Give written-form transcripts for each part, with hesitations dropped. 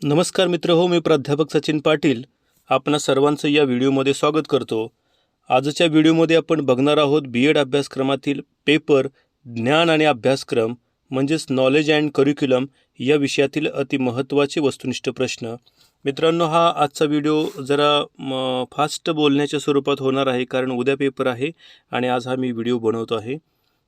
नमस्कार मित्र हो, मी प्राध्यापक सचिन पाटील आपणा सर्वांचं या व्हिडिओमध्ये स्वागत करतो। आजच्या व्हिडिओमध्ये आपण बघणार आहोत बी.एड अभ्यासक्रमातील पेपर ज्ञान आणि अभ्यासक्रम म्हणजेच नॉलेज अँड करिक्युलम या विषयातील अतिमहत्त्वाचे वस्तुनिष्ठ प्रश्न। मित्रांनो, हा आजचा व्हिडिओ जरा फास्ट बोलण्याच्या स्वरूपात होणार आहे, कारण उद्या पेपर आहे आणि आज हा मी व्हिडिओ बनवतो आहे।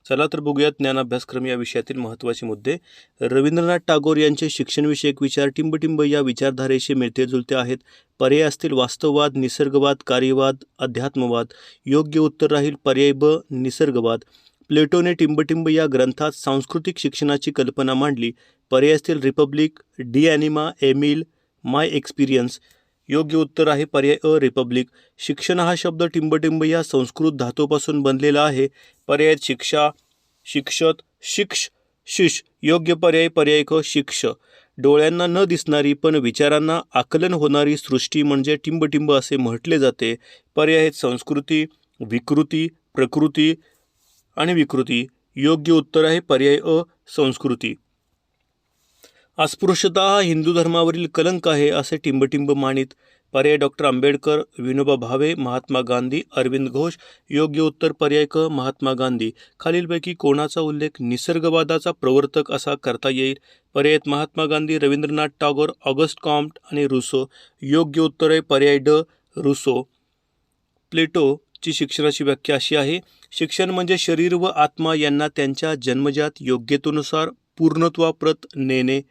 चला तर बघूयात ज्ञान अभ्यासक्रम या विषयातील महत्त्वाचे मुद्दे। रवींद्रनाथ टागोर यांचे शिक्षणविषयक विचार टिंबटिंब या विचारधारेशी मिळते जुळते आहेत। पर्याय असतील वास्तववाद, निसर्गवाद, कार्यवाद, अध्यात्मवाद। योग्य उत्तर राहील पर्याय ब, निसर्गवाद। प्लेटोने टिंबटिंब या ग्रंथात सांस्कृतिक शिक्षणाची कल्पना मांडली। पर्याय असतील रिपब्लिक, डी ॲनिमा, एमिल, माय एक्सपिरियन्स। योग्य उत्तर आहे पर्याय अ, रिपब्लिक। शिक्षण हा शब्द टिंबटिंब या संस्कृत धातूपासून बनलेला आहे। पर्याय शिक्षा, शिक्षत, शिक्ष, शिष। योग्य पर्याय पर्याय क, शिक्ष। डोळ्यांना न दिसणारी पण विचारांना आकलन होणारी सृष्टी म्हणजे टिंबटिंब असे म्हटले जाते। पर्याय आहेत संस्कृती, विकृती, प्रकृती आणि विकृती। योग्य उत्तर आहे पर्याय अ, संस्कृती। अस्पृश्यता हा हिंदू धर्मावरील कलंक आहे असे टिंबटिंब मानित। पर्याय डॉक्टर आंबेडकर, विनोबा भावे, महात्मा गांधी, अरविंद घोष। योग्य उत्तर पर्याय क, महात्मा गांधी। खालीलपैकी कोणाचा उल्लेख निसर्गवादाचा प्रवर्तक असा करता येईल? पर्यायात महात्मा गांधी, रवींद्रनाथ टागोर, ऑगस्ट कॉम्ट आणि रुसो। योग्य उत्तर आहे पर्याय ड, रुसो। प्लेटोची शिक्षणाची व्याख्या अशी आहे: शिक्षण म्हणजे शरीर व आत्मा यांना त्यांच्या जन्मजात योग्यतेनुसार पूर्णत्वाप्रत नेणे।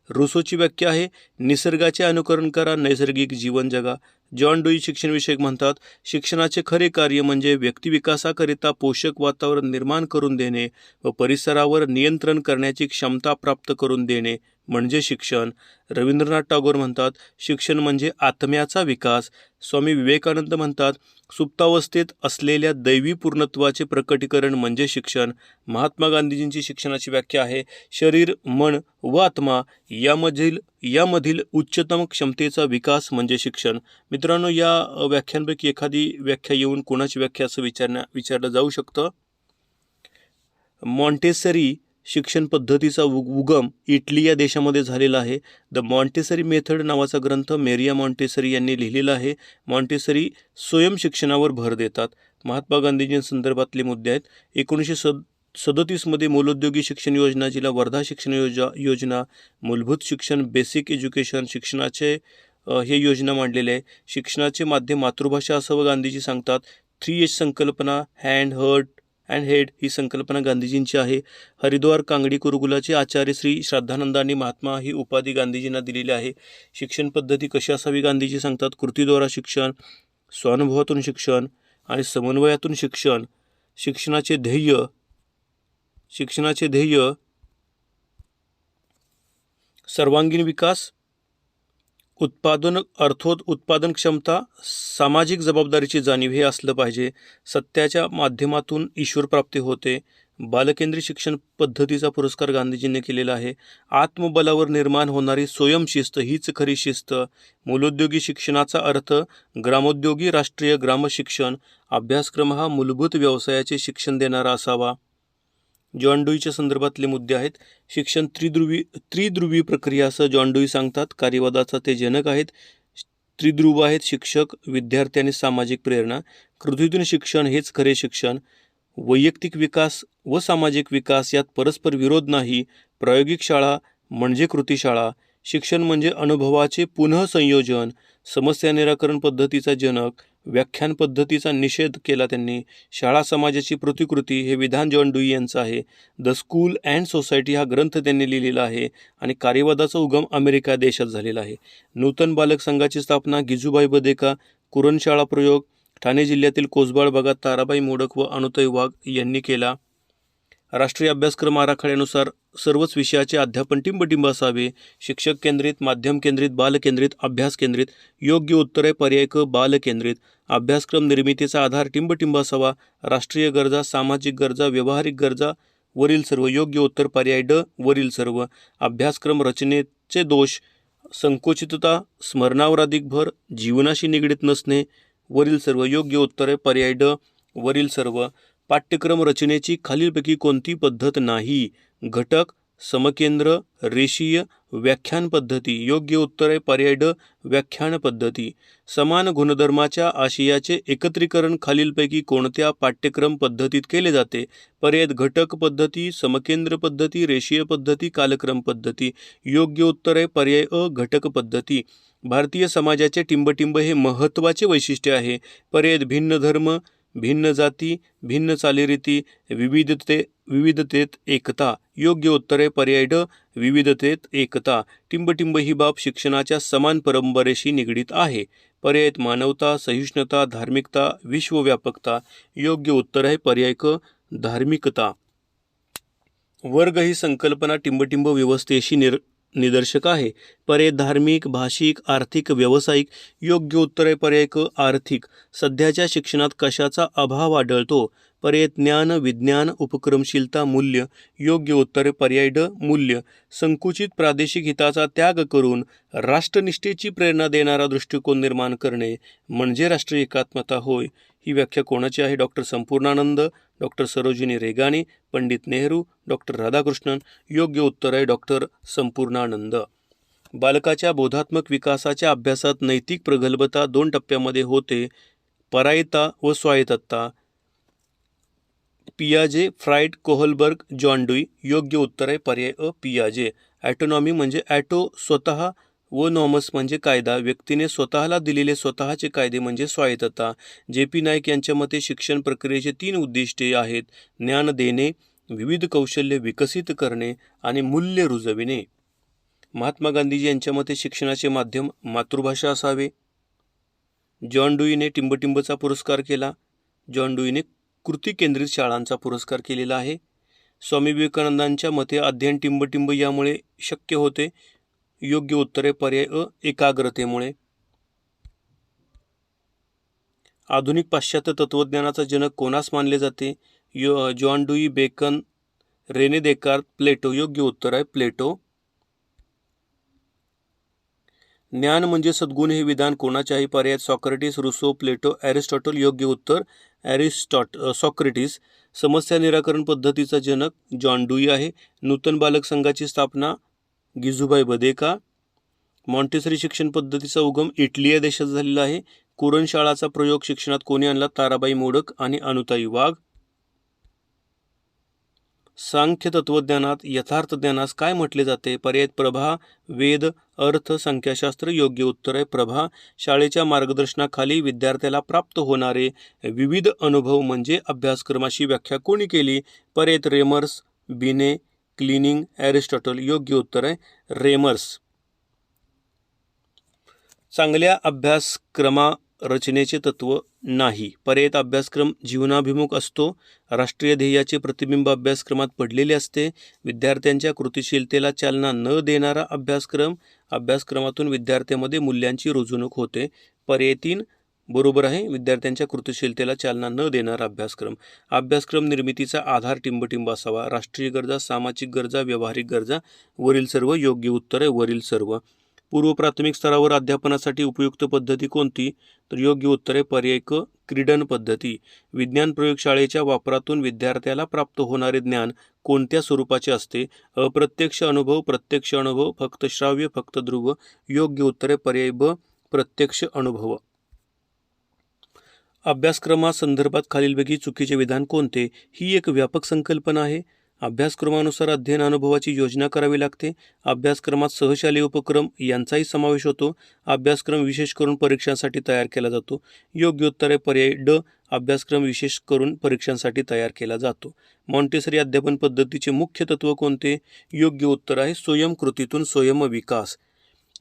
रुसोची व्याख्या आहे: निसर्गाचे अनुकरण करा, नैसर्गिक जीवन जगा। जॉन डुई शिक्षणविषयक म्हणतात: शिक्षणाचे खरे कार्य म्हणजे व्यक्तिविकासाकरिता पोषक वातावरण निर्माण करून देणे व परिसरावर नियंत्रण करण्याची क्षमता प्राप्त करून देणे म्हणजे शिक्षण। रवींद्रनाथ टागोर म्हणतात: शिक्षण म्हणजे आत्म्याचा विकास। स्वामी विवेकानंद म्हणतात: सुप्तावस्थेत असलेल्या दैवी पूर्णत्वाचे प्रकटीकरण म्हणजे शिक्षण। महात्मा गांधीजींची शिक्षणाची व्याख्या आहे: शरीर, मन व आत्मा यामधील उच्चतम क्षमतेचा विकास म्हणजे शिक्षण। मित्रांनो, या व्याख्यांपैकी एखादी व्याख्या येऊन कोणाची व्याख्या असं विचारलं जाऊ शकतं। मॉन्टेसरी शिक्षण पद्धतीचा उगम इटली या देशामध्ये झालेला आहे। द मॉन्टेसरी मेथड नावाचा ग्रंथ मेरिया मॉन्टेसरी यांनी लिहिलेला आहे। मॉन्टेसरी स्वयं शिक्षणावर भर देतात। महात्मा गांधीजींसंदर्भातले मुद्दे आहेत: 1937मध्ये मूलोद्योगी शिक्षण योजना, जिला वर्धा शिक्षण योजना, मूलभूत शिक्षण, बेसिक एज्युकेशन शिक्षणाचे हे योजना मांडलेले आहे। शिक्षणाचे माध्यम मातृभाषा असावं गांधीजी सांगतात। 3H संकल्पना, हँड, हर्ट अँड हेड ही संकल्पना गांधीजींची आहे। हरिद्वार कांगडी गुरुकुलाचे आचार्य श्री श्रद्धानंदांनी महात्मा ही उपाधी गांधीजींना दिलेली आहे। शिक्षण पद्धती कशी असावी गांधीजी सांगतात: कृतीद्वारा शिक्षण, स्वानुभवातून शिक्षण आणि समन्वयातून शिक्षण। शिक्षणाचे ध्येय सर्वांगीण विकास, उत्पादन क्षमता, सामाजिक जबाबदारीची जाणीव हे असलं पाहिजे। सत्याच्या माध्यमातून ईश्वर प्राप्ती होते। बालकेंद्रित शिक्षण पद्धतीचा पुरस्कार गांधीजींनी केलेला आहे। आत्मबलावर निर्माण होणारी स्वयंशिस्त हीच खरी शिस्त। मूलोद्योगी शिक्षणाचा अर्थ ग्रामोद्योगी राष्ट्रीय ग्रामशिक्षण। अभ्यासक्रम हा मूलभूत व्यवसायाचे शिक्षण देणारा असावा। जॉन डुईच्या संदर्भातले मुद्दे आहेत: शिक्षण त्रिध्रुवी प्रक्रिया असं जॉन डुई सांगतात। कार्यवादाचा ते जनक आहेत। त्रिध्रुव आहेत: शिक्षक, विद्यार्थी आणि सामाजिक प्रेरणा। कृतीतून शिक्षण हेच खरे शिक्षण। वैयक्तिक विकास व सामाजिक विकास यात परस्पर विरोध नाही। प्रायोगिक शाळा म्हणजे कृतीशाळा। शिक्षण म्हणजे अनुभवाचे पुनःसंयोजन। समस्या निराकरण पद्धतीचा जनक। व्याख्यान पद्धतीचा निषेध केला त्यांनी। शाळा समाजाची प्रतिकृती हे विधान जॉन डुई यांचं आहे। द स्कूल अँड सोसायटी हा ग्रंथ त्यांनी लिहिलेला आहे आणि कार्यवादाचा उगम अमेरिका देशात झालेला आहे। नूतन बालक संघाची स्थापना गिजूभाई बदेका, कुरणशाळा प्रयोग, ठाणे जिल्ह्यातील कोसबाळ भागात ताराबाई मोडक व अनुताई वाघ यांनी केला। राष्ट्रीय अभ्यासक्रम आराखड्यानुसार सर्वच विषयाचे अध्यापन टिंबटिंब असावे। शिक्षक केंद्रित, माध्यम केंद्रित, बालकेंद्रित, अभ्यास केंद्रित। योग्य उत्तर आहे पर्याय क, बालकेंद्रित। अभ्यासक्रम निर्मितीचा आधार टिंबटिंब असावा। राष्ट्रीय गरजा, सामाजिक गरजा, व्यावहारिक गरजा वरील सर्व। योग्य उत्तर पर्याय ड, वरील सर्व। अभ्यासक्रम रचनेचे दोष: संकुचितता, स्मरणावर अधिक भर, जीवनाशी निगडीत नसणे वरील सर्व। योग्य उत्तर आहे पर्याय ड, वरील सर्व। पाठ्यक्रम रचनेची खालीलपैकी कोणती पद्धत नाही? घटक, समकेंद्र, रेषीय, व्याख्यान पद्धती. योग्य उत्तर आहे पर्याय ड व्याख्यान पद्धती. समान गुणधर्माच्या आशयाचे एकत्रीकरण खालीलपैकी कोणत्या पाठ्यक्रम पद्धतीत केले जाते? पर्याय घटक पद्धती, समकेंद्र पद्धती, रेषीय पद्धती, कालक्रम पद्धती. योग्य उत्तर आहे पर्याय अ घटक पद्धती. भारतीय समाजाचे टिंबटिंब हे महत्त्वाचे वैशिष्ट्य आहे. पर्याय भिन्न धर्म, भिन्न जाती, भिन्न चालीरीती, विविधतेत एकता. योग्य उत्तर आहे पर्याय ड विविधतेत एकता. टिंबटिंब ही बाब शिक्षणाच्या समान परंपरेशी निगडीत आहे. पर्याय मानवता, सहिष्णुता, धार्मिकता, विश्वव्यापकता. योग्य उत्तर आहे पर्याय क धार्मिकता. वर्ग ही संकल्पना टिंबटिंब व्यवस्थेशी निदर्शक आहे. पर्याय धार्मिक, भाषिक, आर्थिक, व्यावसायिक. योग्य उत्तर आहे पर्याय क आर्थिक. सध्याच्या शिक्षणात कशाचा अभाव आढळतो? पर्याय ज्ञान, विज्ञान, उपक्रमशीलता, मूल्य. योग्य उत्तर आहे पर्याय ड मूल्य. संकुचित प्रादेशिक हिताचा त्याग करून राष्ट्रनिष्ठेची प्रेरणा देणारा दृष्टिकोन निर्माण करणे म्हणजे राष्ट्रीय एकात्मता होय. ही व्याख्या कोणाची आहे? Doctor Sampurnanand, doctor Sarojini Regani, Pandit Nehru, doctor Radhakrishnan. योग्य उत्तर आहे डॉक्टर संपूर्णानंद. बालकाच्या बोधात्मक विकासाच्या अभ्यासात नैतिक प्रगल्भता 2 टप्प्यामध्ये होते. परायता व स्वायत्तता. पियाजे, फ्राइड, कोहलबर्ग, जॉन डुई. योग्य उत्तर आहे पर्याय अ पियाजे. ॲटोनॉमी म्हणजे ॲटो स्वतः व नॉमस म्हणजे कायदा. व्यक्तीने स्वतःला दिलेले स्वतःचे कायदे म्हणजे स्वायत्तता. जे.पी. नाईक यांच्या मते शिक्षण प्रक्रियेचे 3 उद्दिष्टे आहेत: ज्ञान देणे, विविध कौशल्य विकसित करणे आणि मूल्य रुजविणे. महात्मा गांधीजी यांच्या मते शिक्षणाचे माध्यम मातृभाषा असावे. जॉन डुईने टिंबटिंबचा पुरस्कार केला. जॉन डुईने कृती केंद्रित शाळांचा पुरस्कार केलेला आहे. स्वामी विवेकानंदांच्या मते अध्ययन टिंबटिंब यामुळे शक्य होते. योग्य उत्तर आहे पर्याय अ एकाग्रतेमुळे. आधुनिक पाश्चात्य तत्त्वज्ञानाचा जनक कोणास मानले जाते? John Dewey, Bacon, Rene Descartes, Plato. योग्य उत्तर आहे प्लेटो. ज्ञान म्हणजे सद्गुण हे विधान कोणाचे आहे? पर्याय सॉक्रेटिस, रुसो, प्लेटो, ॲरिस्टॉटल. योग्य उत्तर सॉक्रेटिस. समस्या निराकरण पद्धतीचा जनक जॉन डुई आहे. नूतन बालक संघाची स्थापना गिझुभाई बदेका. मॉन्टेसरी शिक्षण पद्धतीचा उगम इटली या देशात झालेला आहे. कुरण शाळाचा प्रयोग शिक्षणात कोणी आणला? ताराबाई मोडक आणि अनुताई वाघ. सांख्य तत्वज्ञानात यथार्थ ज्ञानास काय म्हटले जाते? पर्याय प्रभा, वेद, अर्थ, संख्याशास्त्र. योग्य उत्तर आहे प्रभा. शाळेच्या मार्गदर्शनाखाली विद्यार्थ्याला प्राप्त होणारे विविध अनुभव म्हणजे अभ्यासक्रमाची व्याख्या कोणी केली? पर्याय रेमर्स, बिने, क्लिनिंग, ॲरिस्टॉटल. योग्य उत्तर आहे रेमर्स. चांगल्या अभ्यासक्रमा रचनेचे तत्व नाही. पर्याय अभ्यासक्रम जीवनाभिमुख असतो. राष्ट्रीय ध्येयाचे प्रतिबिंब अभ्यासक्रमात पडलेले असते. विद्यार्थ्यांच्या कृतिशीलतेला चालना न देणारा अभ्यासक्रम. अभ्यासक्रमातून विद्यार्थ्यांमध्ये मूल्यांची रुजवणूक होते. पर्याय 3 बरोबर आहे. विद्यार्थ्यांच्या कृतिशीलतेला चालना न देणारा अभ्यासक्रम. अभ्यासक्रम निर्मितीचा आधार टिंबटिंब असावा. राष्ट्रीय गरजा, सामाजिक गरजा, व्यावहारिक गरजा. वरील सर्व. योग्य उत्तर आहे वरील सर्व. पूर्व प्राथमिक स्तरावर अध्यापनासाठी उपयुक्त पद्धती कोणती? तर योग्य उत्तर आहे पर्याय क क्रीडन पद्धती. विज्ञान प्रयोगशाळेच्या वापरातून विद्यार्थ्याला प्राप्त होणारे ज्ञान कोणत्या स्वरूपाचे असते? अप्रत्यक्ष अनुभव, प्रत्यक्ष अनुभव, फक्त श्राव्य, फक्त ध्रुव. योग्य उत्तर आहे पर्याय ब प्रत्यक्ष अनुभव. अभ्यासक्रमासंदर्भात खालीलपैकी चुकीचे विधान कोणते? ही एक व्यापक संकल्पना आहे. अभ्यासक्रमानुसार अध्ययन अनुभवाची योजना करावी लागते. अभ्यासक्रमात सहशालेय उपक्रम यांचाही समावेश होतो. अभ्यासक्रम विशेष करून परीक्षांसाठी तयार केला जातो. योग्य उत्तर आहे पर्याय ड अभ्यासक्रम विशेष करून परीक्षांसाठी तयार केला जातो. मॉन्टेसरी अध्यापन पद्धतीचे मुख्य तत्व कोणते? योग्य उत्तर आहे स्वयंकृतीतून स्वयंविकास.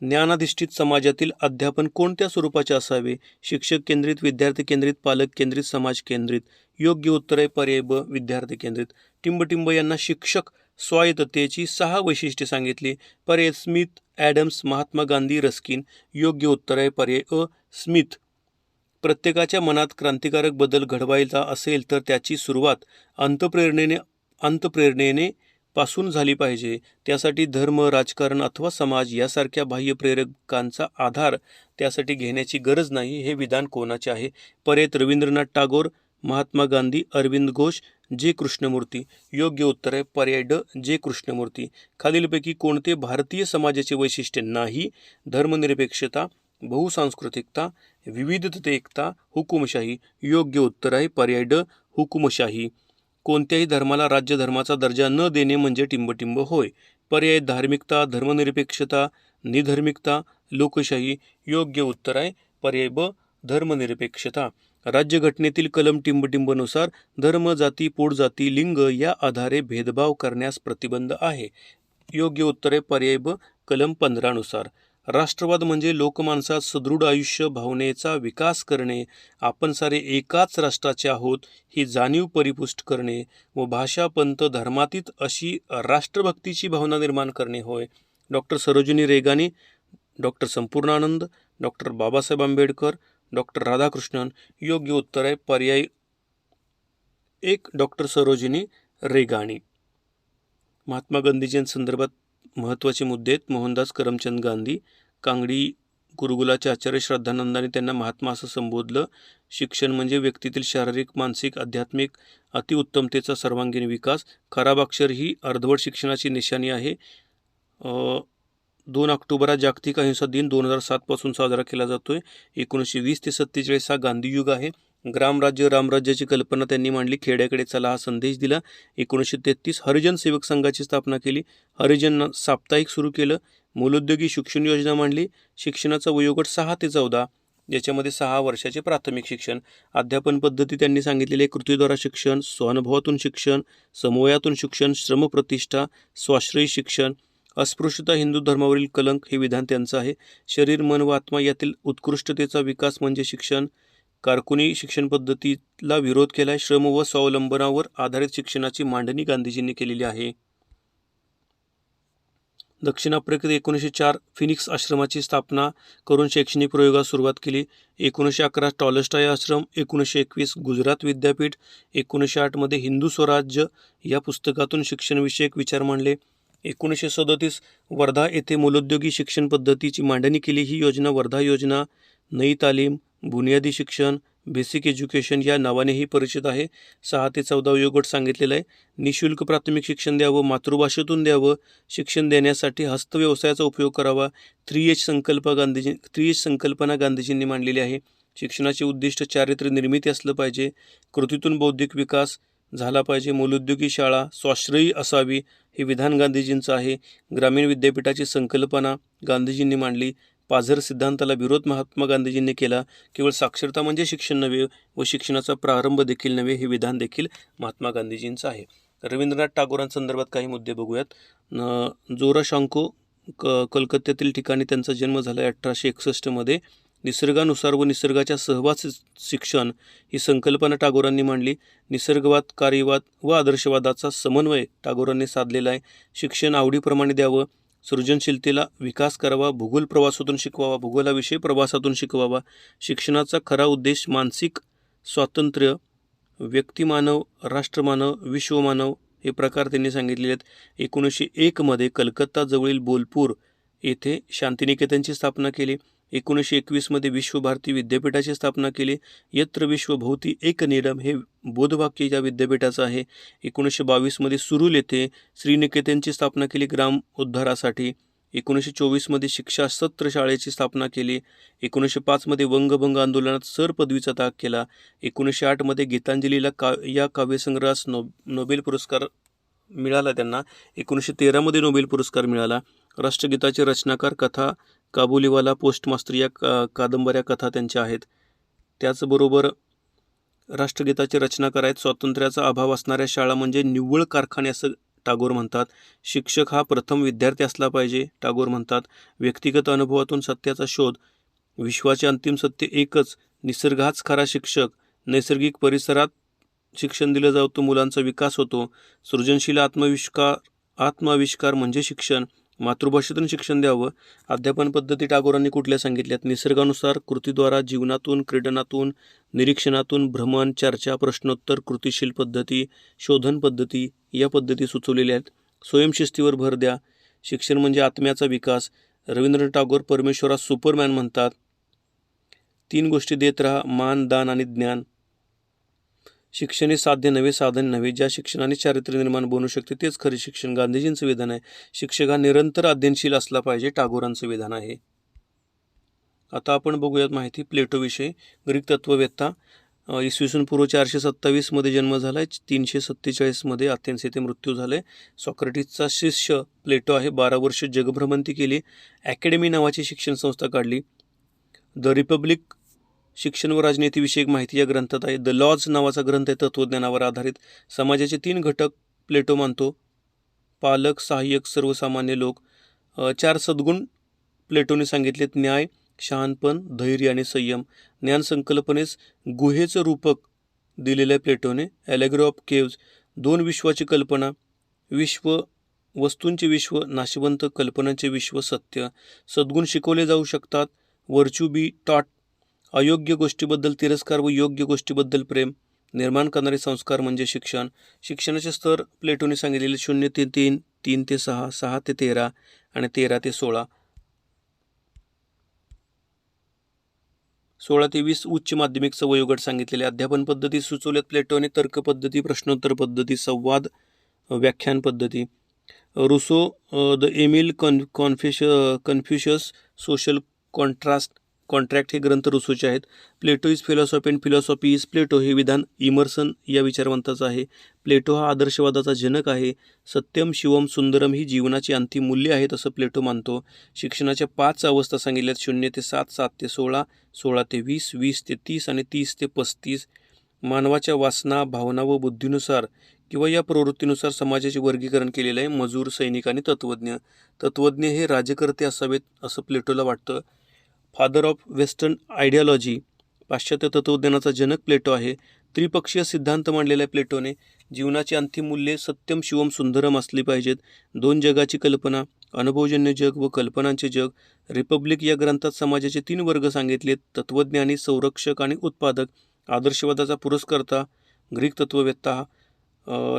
ज्ञानाधिष्ठित समाजातील अध्यापन कोणत्या स्वरूपाचे असावे? शिक्षक केंद्रित, विद्यार्थी केंद्रित, पालक केंद्रित, समाज केंद्रित. योग्य उत्तर आहे पर्याय ब विद्यार्थी केंद्रित. टिंबटिंब यांना शिक्षक स्वायत्ततेची 6 वैशिष्ट्ये सांगितली. पर्याय Smith, Adams, Mahatma Gandhi, Ruskin. योग्य उत्तर आहे पर्याय अ स्मिथ. प्रत्येकाच्या मनात क्रांतिकारक बदल घडवायचा असेल तर त्याची सुरुवात अंतप्रेरणेने पासून झाली पाहिजे. त्यासाठी धर्म, राजकारण अथवा समाज यासारख्या बाह्य प्रेरकांचा आधार त्यासाठी घेण्याची गरज नाही. हे विधान कोणाचे आहे? पर्याय रवींद्रनाथ टागोर, महात्मा गांधी, अरविंद घोष, जे कृष्णमूर्ती. योग्य उत्तर आहे पर्याय ड, जे कृष्णमूर्ती. खालीलपैकी कोणते भारतीय समाजाचे वैशिष्ट्य नाही? धर्मनिरपेक्षता, बहुसांस्कृतिकता, विविधतेत एकता, हुकुमशाही. योग्य उत्तर आहे पर्याय ड, हुकुमशाही. कोणत्याही धर्माला राज्यधर्माचा दर्जा न देणे म्हणजे टिंबटिंब होय. पर्याय धार्मिकता, धर्मनिरपेक्षता, निधर्मिकता, लोकशाही. योग्य उत्तर आहे पर्याय ब, धर्मनिरपेक्षता. राज्यघटनेतील कलम टिंबटिंबनुसार धर्म, जाती, पोटजाती, लिंग या आधारे भेदभाव करण्यास प्रतिबंध आहे. योग्य उत्तर आहे पर्याय ब, कलम 15 नुसार. राष्ट्रवाद म्हणजे लोकमानसात सदृढ आयुष्य भावनेचा विकास करणे, आपण सारे एकाच राष्ट्राचे आहोत ही जाणीव परिपुष्ट करणे व भाषा, पंथ, धर्मातीत अशी राष्ट्रभक्तीची भावना निर्माण करणे होय. Doctor Sarojini Regani, doctor Sampurnanand, doctor Babasaheb Ambedkar, doctor Radhakrishnan. योग्य उत्तर आहे पर्याय एक, डॉक्टर सरोजिनी रेगानी. महात्मा गांधीजींसंदर्भात महत्त्वाचे मुद्दे आहेत. मोहनदास करमचंद गांधी, कांगडी गुरुकुलाचे आचार्य श्रद्धानंदाने त्यांना महात्मा असं संबोधलं. शिक्षण म्हणजे व्यक्तीतील शारीरिक, मानसिक, आध्यात्मिक अतिउत्तमतेचा सर्वांगीण विकास. खराबाक्षर ही अर्धवट शिक्षणाची निशाणी आहे. 2 ऑक्टोबर हा जागतिक अहिंसा दिन 2007 पासून साजरा केला जातोय. 1920 ते 47 हा गांधीयुग आहे. ग्रामराज्य, रामराज्याची कल्पना त्यांनी मांडली. खेड्याकडे चला हा संदेश दिला. 1933 हरिजन सेवक संघाची स्थापना केली. हरिजन साप्ताहिक सुरू केलं. मूलोद्योगी शिक्षण योजना मांडली. शिक्षणाचा वयोगट 6 ते 14, याच्यामध्ये 6 वर्षाचे प्राथमिक शिक्षण. अध्यापन पद्धती त्यांनी सांगितलेली आहे. कृतीद्वारा शिक्षण, स्वानुभवातून शिक्षण, समवयातून शिक्षण, श्रमप्रतिष्ठा, स्वाश्रयी शिक्षण. अस्पृश्यता, हिंदू धर्मावरील कलंक हे विधान त्यांचं आहे. शरीर, मन व आत्मा यातील उत्कृष्टतेचा विकास म्हणजे शिक्षण. कारकुनी शिक्षण पद्धतीला विरोध केला. श्रम व स्वावलंबनावर आधारित शिक्षणाची मांडणी गांधीजींनी केलेली आहे. दक्षिण आफ्रिकेत 1904 फिनिक्स आश्रमाची स्थापना करून शैक्षणिक प्रयोगास सुरुवात केली. 1911 टॉलस्टॉय आश्रम. 1921 गुजरात विद्यापीठ. 1908 मध्ये हिंदू स्वराज्य या पुस्तकातून शिक्षणविषयक विचार मांडले. 1937 वर्धा येथे मूलोद्योगी शिक्षण पद्धतीची मांडणी केली. ही योजना वर्धा योजना, नई तालीम, बुनियादी शिक्षण, बेसिक एज्युकेशन या नावानेही परिचित आहे. 6 ते 14 वयोगट सांगितलेला आहे. निशुल्क प्राथमिक शिक्षण द्यावं, मातृभाषेतून द्यावं. शिक्षण देण्यासाठी हस्तव्यवसायाचा उपयोग करावा. 3H संकल्पना गांधीजींनी मांडलेली आहे. शिक्षणाचे उद्दिष्ट चारित्र्य निर्मिती असलं पाहिजे. कृतीतून बौद्धिक विकास झाला पाहिजे. मूलोद्योगी शाळा स्वाश्रयी असावी हे विधान गांधीजींचं आहे. ग्रामीण विद्यापीठाची संकल्पना गांधीजींनी मांडली. पाझर सिद्धांताला विरोध महात्मा गांधीजींनी केला. केवळ साक्षरता म्हणजे शिक्षण नव्हे व शिक्षणाचा प्रारंभ देखील नव्हे हे विधान देखील महात्मा गांधीजींचं आहे. रवींद्रनाथ टागोरांसंदर्भात काही मुद्दे बघूयात. जोराशांको कलकत्त्यातील ठिकाणी त्यांचा जन्म झाला 1861 मध्ये. निसर्गानुसार व निसर्गाच्या सहवास शिक्षण ही संकल्पना टागोरांनी मांडली. निसर्गवाद, कार्यवाद व आदर्शवादाचा समन्वय टागोरांनी साधलेला आहे. शिक्षण आवडीप्रमाणे द्यावं. सृजनशीलतेला विकास करावा. भूगोल प्रवासातून शिकवावा. भूगोलाविषयी प्रवासातून शिकवावा. शिक्षणाचा खरा उद्देश मानसिक स्वातंत्र्य, व्यक्तिमानव, राष्ट्रमानव, विश्वमानव हे प्रकार त्यांनी सांगितलेले आहेत. 1901 मध्ये कलकत्ता जवळील बोलपूर येथे शांतिनिकेतनची स्थापना केली. 1921 मध्ये विश्वभारती विद्यापीठाची स्थापना केली. यत्र विश्वभूती एक नीरम हे बोधवाक्य या विद्यापीठाचं आहे. 1922 मध्ये सुरूल येथे श्रीनिकेतनची स्थापना केली ग्राम उद्धारासाठी. 1924 मध्ये शिक्षा सत्र शाळेची स्थापना केली. 1905 मध्ये वंगभंग आंदोलनात सर पदवीचा त्याग केला. 1908 मध्ये गीतांजलीला या काव्यसंग्रहास नोबेल पुरस्कार मिळाला त्यांना. 1913 मध्ये नोबेल पुरस्कार मिळाला. राष्ट्रगीताचे रचनाकार, कथा काबुलीवाला, पोस्टमास्टर या कादंबऱ्या कथा त्यांच्या आहेत. त्याचबरोबर राष्ट्रगीताचे रचनाकार आहेत. स्वातंत्र्याचा अभाव असणाऱ्या शाळा म्हणजे निव्वळ कारखाने असं टागोर म्हणतात. शिक्षक हा प्रथम विद्यार्थी असला पाहिजे टागोर म्हणतात. व्यक्तिगत अनुभवातून सत्याचा शोध. विश्वाचे अंतिम सत्य एकच. निसर्ग हाच खरा शिक्षक. नैसर्गिक परिसरात शिक्षण दिलं जातं, मुलांचा विकास होतो. सृजनशील आत्माविष्कार म्हणजे शिक्षण. मातृभाषेतून शिक्षण द्यावं. अध्यापन पद्धती टागोरांनी कुठल्या सांगितल्यात? निसर्गानुसार, कृतीद्वारा, जीवनातून, क्रीडनातून, निरीक्षणातून, भ्रमण, चर्चा, प्रश्नोत्तर, कृतीशील पद्धती, शोधन पद्धती या पद्धती सुचवलेल्या आहेत. स्वयंशिस्तीवर भर द्या. शिक्षण म्हणजे आत्म्याचा विकास. रवींद्रनाथ टागोर परमेश्वरास सुपरमॅन म्हणतात. 3 गोष्टी देत राहा, मान, दान आणि ज्ञान. शिक्षण हे साध्य नव्हे, साधन नव्हे. ज्या शिक्षणाने चारित्र्य निर्माण बनू शकते तेच खरे शिक्षण. गांधीजींचं विधान आहे. शिक्षक हा निरंतर अध्ययनशील असला पाहिजे. टागोरांचं विधान आहे. आता आपण बघूयात माहिती प्लेटोविषयी. ग्रीक तत्ववेत्ता, इसवी सन पूर्व 427 जन्म झाला आहे. 347 अथेन्स येथे मृत्यू झाले. सॉक्रेटिसचा शिष्य प्लेटो आहे. 12 वर्ष जगभ्रमंती केली. अकॅडमी नावाची शिक्षण संस्था काढली. द रिपब्लिक शिक्षण व राजनीतीविषयक माहिती या ग्रंथात आहे. द लॉज नावाचा ग्रंथ आहे तत्त्वज्ञानावर आधारित. समाजाचे 3 घटक प्लेटो मानतो: पालक, सहाय्यक, सर्वसामान्य लोक. 4 सद्गुण प्लेटोने सांगितलेत: न्याय, शहाणपण, धैर्य आणि संयम. ज्ञान संकल्पनेस गुहेचं रूपक दिलेलं आहे प्लेटोने. ॲलेग्रो ऑफ केव्ज. 2 विश्वाची कल्पना: विश्व, वस्तूंचे विश्व, नाशवंत, कल्पनांचे विश्व, सत्य. सद्गुण शिकवले जाऊ शकतात. Virtue be taught. अयोग्य गोष्टीबद्दल तिरस्कार व योग्य गोष्टीबद्दल प्रेम. निर्माण करणारे संस्कार म्हणजे शिक्षण. शिक्षणाचे स्तर प्लेटोने सांगितलेले 0 ते 3, 3 ते 6, 6 ते 13 आणि 13 ते 16. 16 ते 20 उच्च माध्यमिकचं वयोगट सांगितलेले. अध्यापन पद्धती सुचवल्यात प्लेटोने: तर्क पद्धती, प्रश्नोत्तर पद्धती, संवाद, व्याख्यान पद्धती. Rousseau, the Emile Confucius social contract हे ग्रंथ रुसोचे आहेत. Plato is philosophy and philosophy is Plato हे विधान इमर्सन या विचारवंताचं आहे. प्लेटो हा आदर्शवादाचा जनक आहे. सत्यम, शिवम, सुंदरम ही जीवनाची अंतिम मूल्ये आहेत असं प्लेटो मानतो. शिक्षणाच्या 5 अवस्था सांगितल्यात: 0 ते 7, 7 ते 16, 16 ते 20, 20 ते 30 आणि 30 ते 35. मानवाच्या वासना, भावना व बुद्धीनुसार किंवा या प्रवृत्तीनुसार समाजाचे वर्गीकरण केलेलं आहे. मजूर, सैनिक आणि तत्त्वज्ञ. तत्त्वज्ञ हे राज्यकर्ते असावेत असं प्लेटोला वाटतं. Father of western ideology. पाश्चात्य तत्त्वज्ञानाचा जनक प्लेटो आहे. त्रिपक्षीय सिद्धांत मांडलेला आहे प्लेटोने. जीवनाची अंतिम मूल्ये सत्यम, शिवम, सुंदरम असली पाहिजेत. 2 जगाची कल्पना: अनुभवजन्य जग व कल्पनांचे जग. रिपब्लिक या ग्रंथात समाजाचे 3 वर्ग सांगितलेत: तत्त्वज्ञानी, संरक्षक आणि उत्पादक. आदर्शवादाचा पुरस्कर्ता ग्रीक तत्त्ववेत्ता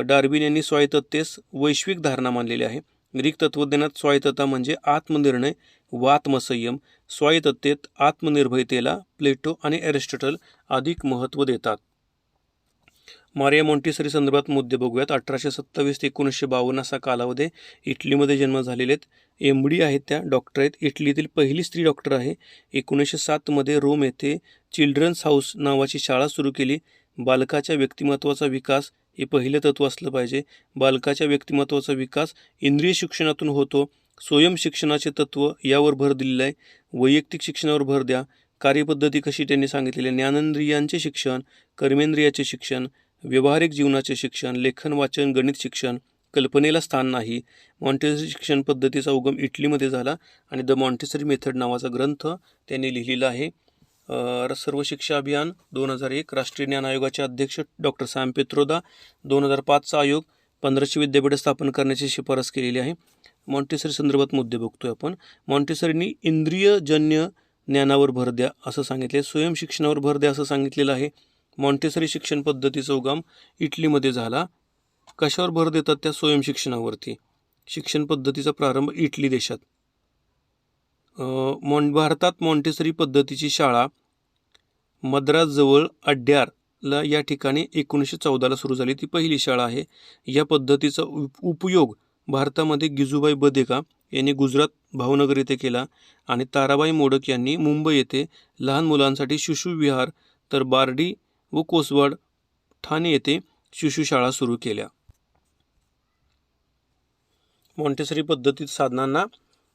डार्विन यांनी स्वायत्ततेस वैश्विक धारणा मानलेली आहे. ग्रीक तत्त्वज्ञानात स्वायत्तता म्हणजे आत्मनिर्णय व आत्मसंयम. स्वायत्ततेत आत्मनिर्भरतेला प्लेटो आणि ॲरिस्टॉटल अधिक महत्त्व देतात. मारिया मॉन्टेसरी संदर्भात मुद्दे बघूयात. 1827 ते 1952 असा कालावधी. इटलीमध्ये जन्म झालेले आहेत. MD आहेत, त्या डॉक्टर आहेत. इटलीतील पहिली स्त्री डॉक्टर आहे. 1907 रोम येथे चिल्ड्रन्स हाऊस नावाची शाळा सुरू केली. बालकाच्या व्यक्तिमत्वाचा विकास हे पहिलं तत्त्व असलं पाहिजे. बालकाच्या व्यक्तिमत्वाचा विकास इंद्रिय शिक्षणातून होतो. स्वयं शिक्षणाचे तत्त्व यावर भर दिलेलं आहे. वैयक्तिक शिक्षणावर भर द्या. कार्यपद्धती कशी त्यांनी सांगितलेली: ज्ञानेंद्रियांचे शिक्षण, कर्मेंद्रियाचे शिक्षण, व्यावहारिक जीवनाचे शिक्षण, लेखन, वाचन, गणित शिक्षण. कल्पनेला स्थान नाही. मॉन्टेसरी शिक्षण पद्धतीचा उगम इटलीमध्ये झाला आणि द मॉन्टेसरी मेथड नावाचा ग्रंथ त्यांनी लिहिलेला आहे. सर्व शिक्षा अभियान 2001. राष्ट्रीय ज्ञान आयोगाचे अध्यक्ष डॉक्टर सॅम पित्रोदा. 2005चा आयोग 1500 विद्यापीठे स्थापन करण्याची शिफारस केलेली आहे. मॉन्टेसरी संदर्भात मुद्दे बघतोय आपण. मॉन्टेसरींनी इंद्रियजन्य ज्ञानावर भर द्या असं सांगितले. स्वयं शिक्षणावर भर द्या असं सांगितलेलं आहे. मॉन्टेसरी शिक्षण पद्धतीचा उगम इटलीमध्ये झाला. कशावर भर देतात? त्या स्वयं शिक्षणावरती. शिक्षण पद्धतीचा प्रारंभ इटली देशात. भारतात मॉन्टेसरी पद्धतीची शाळा मद्रासजवळ अड्यारला या ठिकाणी 1914ला सुरू झाली. ती पहिली शाळा आहे. या पद्धतीचा उपयोग भारतामध्ये गिजूबाई बदेका यांनी गुजरात भावनगर येथे केला आणि ताराबाई मोडक यांनी मुंबई येथे लहान मुलांसाठी शिशुविहार, तर बार्डी व कोसवाड ठाणे येथे शिशुशाळा सुरू केल्या. मॉन्टेसरी पद्धतीत साधनांना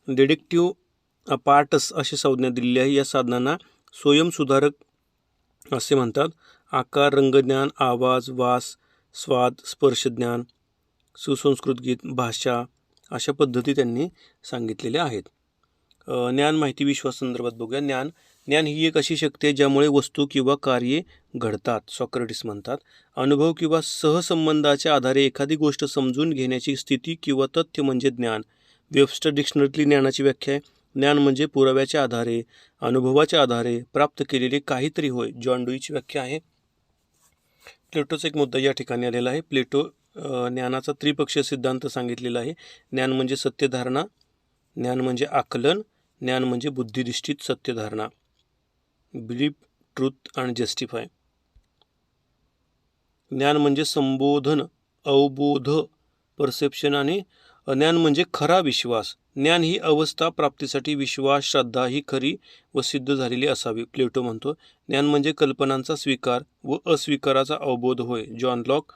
डिडक्टिव्ह पार्ट्स अशी संज्ञा दिलेली आहे. या साधनांना स्वयंसुधारक असे म्हणतात. आकार, रंगज्ञान, आवाज, वास, स्वाद, स्पर्शज्ञान, सुसंस्कृत गीत, भाषा अशा पद्धती त्यांनी सांगितलेल्या आहेत. ज्ञान, माहिती, विश्वास संदर्भात बघूया. ज्ञान ही एक अशी शक्ती आहे ज्यामुळे वस्तू किंवा कार्ये घडतात, सॉक्रेटिस म्हणतात. अनुभव किंवा सहसंबंधाच्या आधारे एखादी गोष्ट समजून घेण्याची स्थिती किंवा तथ्य म्हणजे ज्ञान. वेबस्टर डिक्शनरीतली ज्ञानाची व्याख्या आहे: ज्ञान म्हणजे पुराव्याच्या आधारे, अनुभवाच्या आधारे प्राप्त केलेले काहीतरी होय. जॉन डुईची व्याख्या आहे. प्लेटोचा एक मुद्दा या ठिकाणी आलेला आहे. प्लेटो ज्ञानाचा त्रिपक्षीय सिद्धांत सांगितलेला आहे. ज्ञान म्हणजे सत्यधारणा, ज्ञान म्हणजे आकलन, ज्ञान म्हणजे बुद्धिधिष्ठित सत्यधारणा. बिलीफ, ट्रूथ आणि जस्टिफाय. ज्ञान म्हणजे संबोधन, अवबोध, परसेप्शन आणि अज्ञान म्हणजे खरा विश्वास. ज्ञान ही अवस्था प्राप्तीसाठी विश्वास, श्रद्धा ही खरी व सिद्ध झालेली असावी. प्लेटो म्हणतो ज्ञान म्हणजे कल्पनांचा स्वीकार व अस्वीकाराचा अवबोध होय. John Locke.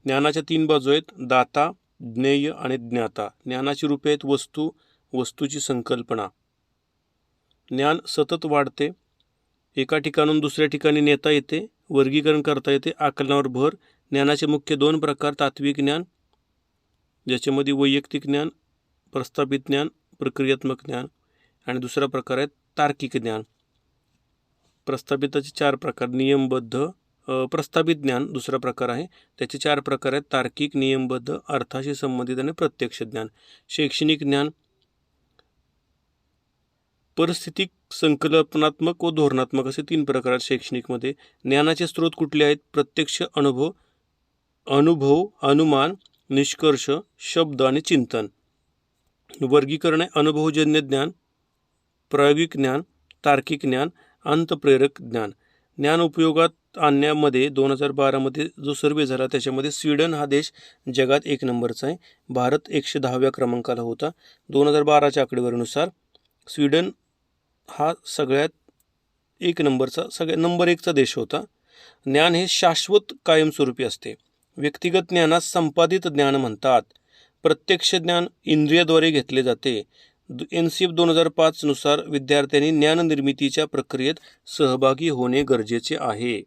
ज्ञानाच्या 3 बाजू आहेत, दाता, ज्ञेय आणि ज्ञाता. ज्ञानाची रूपे आहेत वस्तू, वस्तूची संकल्पना. ज्ञान सतत वाढते, एका ठिकाणून दुसऱ्या ठिकाणी नेता येते, वर्गीकरण करता येते, आकलनावर भर. ज्ञानाचे मुख्य 2 प्रकार, तात्विक ज्ञान ज्याच्यामध्ये वैयक्तिक ज्ञान, प्रस्थापित ज्ञान, प्रक्रियात्मक ज्ञान, आणि दुसरा प्रकार आहे तार्किक ज्ञान. प्रस्थापिताचे 4 प्रकार, नियमबद्ध. प्रस्थापित ज्ञान दुसरा प्रकार आहे, त्याचे 4 प्रकार आहेत, तार्किक, नियमबद्ध, अर्थाशी संबंधित आणि प्रत्यक्ष ज्ञान. शैक्षणिक ज्ञान परिस्थितिक, संकल्पनात्मक व धोरणात्मक असे 3 प्रकार आहेत शैक्षणिकमध्ये. ज्ञानाचे स्रोत कुठले आहेत? प्रत्यक्ष अनुभव, अनुमान, निष्कर्ष, शब्द आणि चिंतन. वर्गीकरण आहे अनुभवजन्य ज्ञान, प्रायोगिक ज्ञान, तार्किक ज्ञान, अंतप्रेरक ज्ञान. ज्ञान उपयोगात आणण्यामध्ये 2012 जो सर्वे झाला त्याच्यामध्ये स्वीडन हा देश जगात 1 नंबरचा आहे. भारत 110व्या क्रमांकाला होता. 2012च्या आकडेवारीनुसार स्वीडन हा सगळ्यात 1 नंबरचा, नंबर 1चा देश होता. ज्ञान हे शाश्वत कायमस्वरूपी असते. व्यक्तिगत ज्ञानास संपादित ज्ञान म्हणतात. प्रत्यक्ष ज्ञान इंद्रियाद्वारे घेतले जाते. NCF 2005 नुसार विद्यार्थ्यांनी ज्ञाननिर्मितीच्या प्रक्रियेत सहभागी होणे गरजेचे आहे.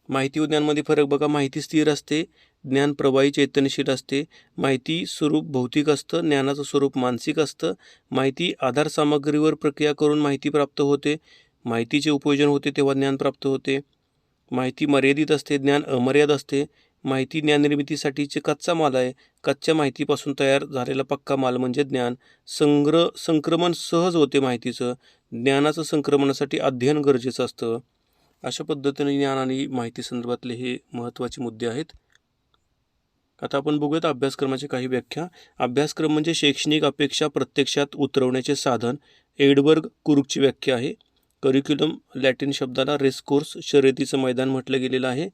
माहिती व ज्ञानमध्ये फरक बघा. माहिती स्थिर असते, ज्ञान प्रवाही चैतन्यशील असते. माहिती स्वरूप भौतिक असतं, ज्ञानाचं स्वरूप मानसिक असतं. माहिती आधार सामग्रीवर प्रक्रिया करून माहिती प्राप्त होते. माहितीचे उपयोजन होते तेव्हा ज्ञान प्राप्त होते. माहिती मर्यादित असते, ज्ञान अमर्याद असते. माहिती ज्ञाननिर्मितीसाठीचे कच्चा माल आहे. कच्च्या माहितीपासून तयार झालेला पक्का माल म्हणजे ज्ञान. संक्रमण सहज होते माहितीचं. ज्ञानाचं संक्रमणासाठी अध्ययन गरजेचं असतं. अशा पद्धतीने ज्ञान आणि माहिती संदर्भातले हे महत्त्वाचे मुद्दे आहेत. आता आपण बघूयात अभ्यासक्रमाची काही व्याख्या. अभ्यासक्रम म्हणजे शैक्षणिक अपेक्षा प्रत्यक्षात उतरवण्याचे साधन. एडवर्ग कुरुकची व्याख्या आहे. करिक्युलम लॅटिन शब्दाला रेसकोर्स, शर्यतीचं मैदान म्हटलं गेलेलं आहे.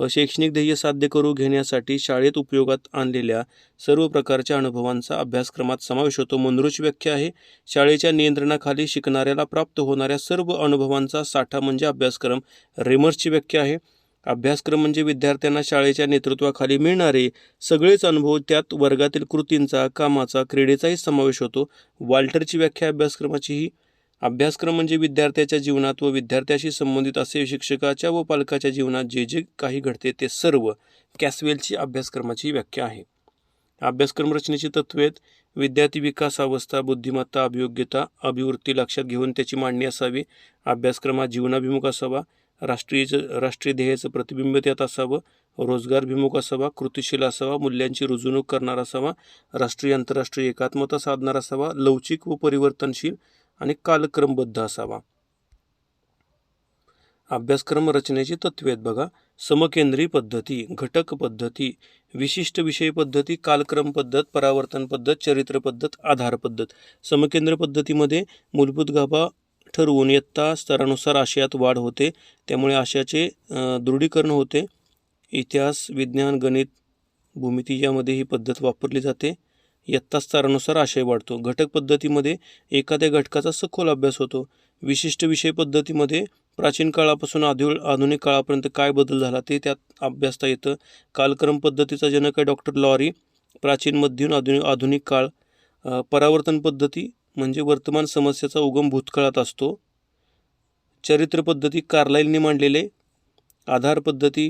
शैक्षणिक ध्येय साध्य करू घेण्यासाठी शाळेत उपयोगात आणलेल्या सर्व प्रकारच्या अनुभवांचा अभ्यासक्रमात समावेश होतो. मनोरची व्याख्या आहे. शाळेच्या नियंत्रणाखाली शिकणाऱ्याला प्राप्त होणाऱ्या सर्व अनुभवांचा साठा म्हणजे अभ्यासक्रम. रेमर्सची व्याख्या आहे. अभ्यासक्रम म्हणजे विद्यार्थ्यांना शाळेच्या नेतृत्वाखाली मिळणारे सगळेच अनुभव, त्यात वर्गातील कृतींचा, कामाचा, क्रीडेचाही समावेश होतो. वाल्टरची व्याख्या अभ्यासक्रमाची ही. अभ्यासक्रम म्हणजे विद्यार्थ्याच्या जीवनात व विद्यार्थ्याशी संबंधित असे शिक्षकाच्या व पालकाच्या जीवनात जे जे काही घडते ते सर्व. कॅसवेलची अभ्यासक्रमाची व्याख्या आहे. अभ्यासक्रम रचनेची तत्त्वे आहेत. विद्यार्थी विकास अवस्था, बुद्धिमत्ता, अभियोग्यता, अभिवृत्ती लक्षात घेऊन त्याची मांडणी असावी. अभ्यासक्रम हा जीवनाभिमुख असावा. राष्ट्रीय ध्येयाचं प्रतिबिंब त्यात असावं. रोजगारभिमुख असावा. कृतिशील असावा. मूल्यांची रुजवणूक करणारा असावा. राष्ट्रीय आंतरराष्ट्रीय एकात्मता साधणारा असावा. लवचिक व परिवर्तनशील आणि कालक्रमबद्ध असावा. अभ्यासक्रम रचनेची तत्त्वे आहेत बघा. समकेंद्री पद्धती, घटक पद्धती, विशिष्ट विषय पद्धती, कालक्रम पद्धत, परावर्तन पद्धत, चरित्र पद्धत, आधार पद्धत. समकेंद्र पद्धतीमध्ये मूलभूत गाभा ठरवून इयत्ता स्तरानुसार आशयात वाढ होते. त्यामुळे आशयाचे दृढीकरण होते. इतिहास, विज्ञान, गणित, भूमिती यामध्ये ही पद्धत वापरली जाते. इयत्ता स्तरानुसार आशय वाढतो. घटक पद्धतीमध्ये एखाद्या घटकाचा सखोल अभ्यास होतो. विशिष्ट विषय पद्धतीमध्ये प्राचीन काळापासून आधुनिक काळापर्यंत काय बदल झाला ते त्यात अभ्यासता येतं. कालक्रम पद्धतीचा जनक आहे डॉक्टर लॉरी. प्राचीन, मध्ययुगीन, आधुनिक काळ. परावर्तन पद्धती म्हणजे वर्तमान समस्येचा उगम भूतकाळात असतो. चरित्र पद्धती कार्लाइलने मांडलेले. आधार पद्धती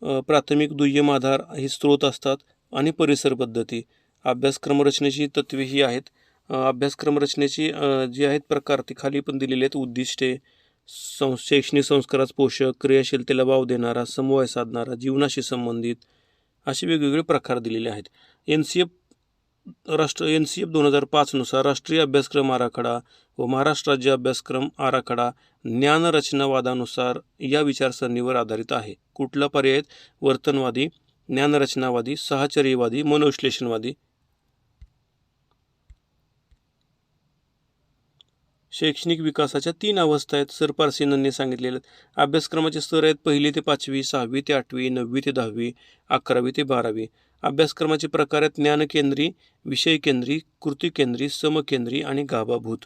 प्राथमिक, दुय्यम आधार हे स्रोत असतात. आणि परिसर पद्धती. अभ्यासक्रम रचनेची तत्त्वे ही आहेत. अभ्यासक्रम रचनेची जी आहेत प्रकार ती खाली पण दिलेले आहेत. उद्दिष्टे, शैक्षणिक संस्कारास पोषक, क्रियाशीलतेला वाव देणारा, समन्वय साधणारा, जीवनाशी संबंधित असे वेगवेगळे प्रकार दिलेले आहेत. NCF 2005 नुसार राष्ट्रीय अभ्यासक्रम आराखडा व महाराष्ट्र राज्य अभ्यासक्रम आराखडा ज्ञानरचनावादानुसार या विचारसरणीवर आधारित आहे. कुठला पर्याय? वर्तनवादी, ज्ञानरचनावादी, साहचर्यवादी, मनोविश्लेषणवादी. शैक्षणिक विकासाच्या 3 अवस्था आहेत, सर पारसीनने सांगितलेल्या आहेत. अभ्यासक्रमाचे स्तर आहेत 1ली ते 5वी, 6वी ते 8वी, 9वी ते 10वी, 11वी ते 12वी. अभ्यासक्रमाचे प्रकार आहेत ज्ञानकेंद्री, विषयकेंद्री, कृतीकेंद्री, समकेंद्री आणि गाभाभूत.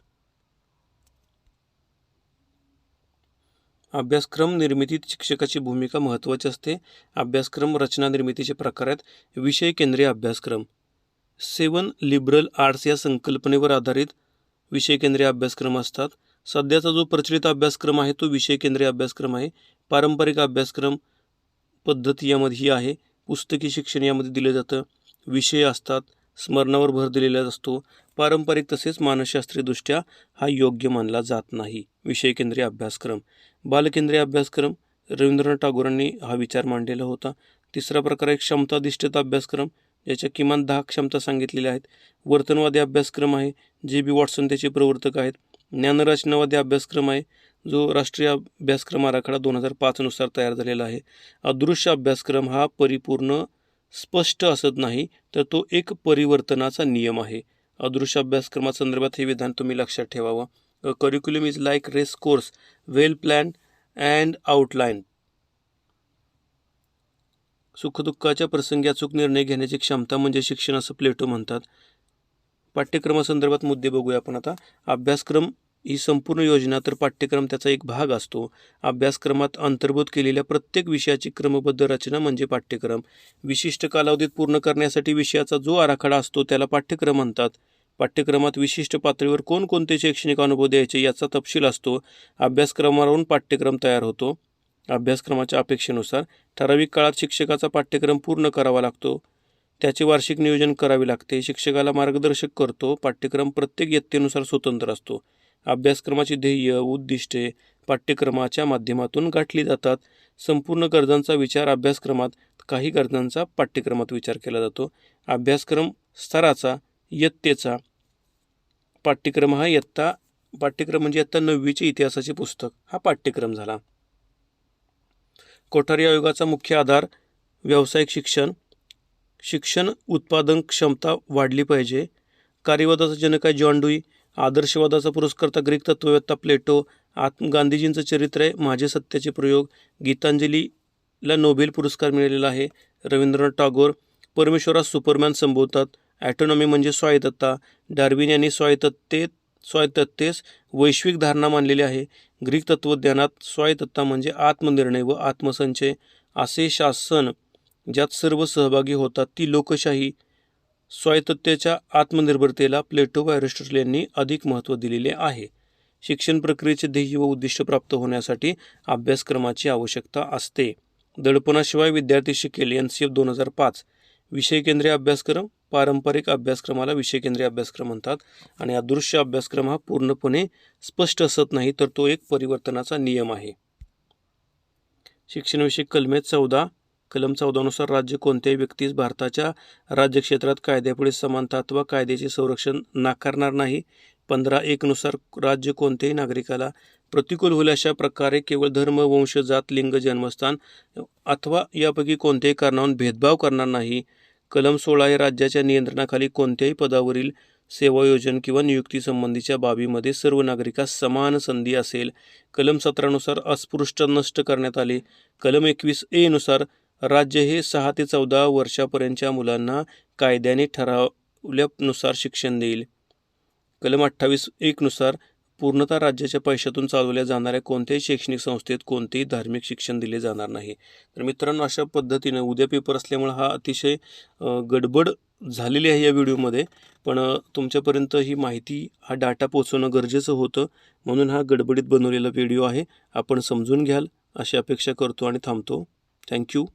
अभ्यासक्रम निर्मितीत शिक्षकाची भूमिका महत्त्वाची असते. अभ्यासक्रम रचना निर्मितीचे प्रकार आहेत विषय केंद्रीय अभ्यासक्रम. 7 लिबरल आर्ट्स या संकल्पनेवर आधारित विषय केंद्रीय अभ्यासक्रम असतात. सध्याचा जो प्रचलित अभ्यासक्रम आहे तो विषय केंद्रीय अभ्यासक्रम आहे. पारंपरिक अभ्यासक्रम पद्धती यामध्ये ही आहे. पुस्तकी शिक्षण यामध्ये दिलं जातं. विषय असतात, स्मरणावर भर दिलेला असतो. पारंपरिक तसेच मानसशास्त्रीयदृष्ट्या हा योग्य मानला जात नाही विषय केंद्रीय अभ्यासक्रम. बालकेंद्रीय अभ्यासक्रम रवींद्रनाथ टागोरांनी हा विचार मांडलेला होता. तिसरा प्रकार आहे क्षमताधिष्ठित अभ्यासक्रम, ज्याच्या किमान 10 क्षमता सांगितलेल्या आहेत. वर्तनवादी अभ्यासक्रम आहे, G.B. वॉटसन त्याचे प्रवर्तक आहेत. ज्ञानरचनावादी अभ्यासक्रम आहे, जो राष्ट्रीय अभ्यासक्रम आराखडा 2005 नुसार तयार झालेला आहे. अदृश्य अभ्यासक्रम हा परिपूर्ण स्पष्ट असत नाही, तर तो एक परिवर्तनाचा नियम आहे. अदृश्य अभ्यासक्रमासंदर्भात हे विधान तुम्ही लक्षात ठेवावं. Curriculum is like race course, well planned and outline. सुखदुःखाच्या प्रसंगी अचूक निर्णय घेण्याची क्षमता म्हणजे शिक्षण असं प्लेटो म्हणतात. पाठ्यक्रमासंदर्भात मुद्दे बघूया आपण आता. अभ्यासक्रम ही संपूर्ण योजना, तर पाठ्यक्रम त्याचा एक भाग असतो. अभ्यासक्रमात अंतर्भूत केलेल्या प्रत्येक विषयाची क्रमबद्ध रचना म्हणजे पाठ्यक्रम. विशिष्ट कालावधीत पूर्ण करण्यासाठी विषयाचा जो आराखडा असतो त्याला पाठ्यक्रम म्हणतात. पाठ्यक्रमात विशिष्ट पातळीवर कोणकोणते शैक्षणिक अनुभव द्यायचे याचा तपशील असतो. अभ्यासक्रमावरून पाठ्यक्रम तयार होतो. अभ्यासक्रमाच्या अपेक्षेनुसार ठराविक काळात शिक्षकाचा पाठ्यक्रम पूर्ण करावा लागतो. त्याचे वार्षिक नियोजन करावे लागते. शिक्षकाला मार्गदर्शक करतो. पाठ्यक्रम प्रत्येक इयत्तेनुसार स्वतंत्र असतो. अभ्यासक्रमाची ध्येय उद्दिष्टे पाठ्यक्रमाच्या माध्यमातून गाठली जातात. संपूर्ण गरजांचा विचार अभ्यासक्रमात, काही गरजांचा पाठ्यक्रमात विचार केला जातो. अभ्यासक्रम स्तराचा इयत्तेचा पाठ्यक्रम हा पाठ्यक्रम म्हणजे इयत्ता 9वीचे इतिहासाचे पुस्तक हा पाठ्यक्रम झाला. कोठारी आयोगाचा मुख्य आधार व्यावसायिक शिक्षण. शिक्षण उत्पादन क्षमता वाढली पाहिजे. कार्यवादाचा जनक आहे जॉन डुई. आदर्शवादाचा पुरस्कर्ता ग्रीक तत्ववेत्ता प्लेटो. गांधीजींचं चरित्र आहे माझे सत्याचे प्रयोग. गीतांजलीला नोबेल पुरस्कार मिळालेला आहे रवींद्रनाथ टागोर. परमेश्वरास सुपरमॅन संबोधतात. ॲटोनॉमी म्हणजे स्वायत्तता. डार्विन यांनी स्वायत्ततेस वैश्विक धारणा मानलेली आहे. ग्रीक तत्त्वज्ञानात स्वायत्तता म्हणजे आत्मनिर्णय व आत्मसंचय. असे शासन ज्यात सर्व सहभागी होतात ती लोकशाही. स्वायत्ततेच्या आत्मनिर्भरतेला प्लेटो व अरिस्टॉटल यांनी अधिक महत्त्व दिलेले आहे. शिक्षण प्रक्रियेचे ध्येय व उद्दिष्ट प्राप्त होण्यासाठी अभ्यासक्रमाची आवश्यकता असते. दडपणाशिवाय विद्यार्थी शिकेल NCF 2005. विषय केंद्रीय अभ्यासक्रम. पारंपरिक अभ्यासक्रमाला विषय केंद्रीय अभ्यासक्रम म्हणतात आणि अदृश्य अभ्यासक्रम हा पूर्णपणे स्पष्ट असत नाही, तर तो एक परिवर्तनाचा नियम आहे. शिक्षणविषयक कलमे 14. कलम 14 नुसार राज्य कोणत्याही व्यक्तीस भारताच्या राज्यक्षेत्रात कायद्यापुढे समानता अथवा कायद्याचे संरक्षण नाकारणार नाही. 15.1 नुसार राज्य कोणत्याही नागरिकाला प्रतिकूल होईल अशा प्रकारे केवळ धर्म, वंश, जात, लिंग, जन्मस्थान अथवा यापैकी कोणत्याही कारणावरून भेदभाव करणार नाही. कलम 16 हे राज्याच्या नियंत्रणाखाली कोणत्याही पदावरील सेवायोजन किंवा नियुक्ती संबंधीच्या बाबीमध्ये सर्व नागरिकास समान संधी असेल. कलम 17 नुसार अस्पृश्यता नष्ट करण्यात आले. कलम 21A नुसार राज्य हे 6 ते 14 वर्षापर्यंतच्या मुलांना कायद्याने ठरवल्यानुसार शिक्षण देईल. कलम 28.1 नुसार पूर्णतः राज्याच्या पैशातून चालवल्या जाणाऱ्या कोणत्याही शैक्षणिक संस्थेत कोणतेही धार्मिक शिक्षण दिले जाणार नाही. तर मित्रांनो, अशा पद्धतीनं उद्या पेपर असल्यामुळे हा अतिशय गडबड झालेली आहे या व्हिडिओमध्ये, पण तुमच्यापर्यंत ही माहिती, हा डाटा पोहोचवणं गरजेचं होतं, म्हणून हा गडबडीत बनवलेला व्हिडिओ आहे. आपण समजून घ्याल अशी अपेक्षा करतो आणि थांबतो. थँक्यू.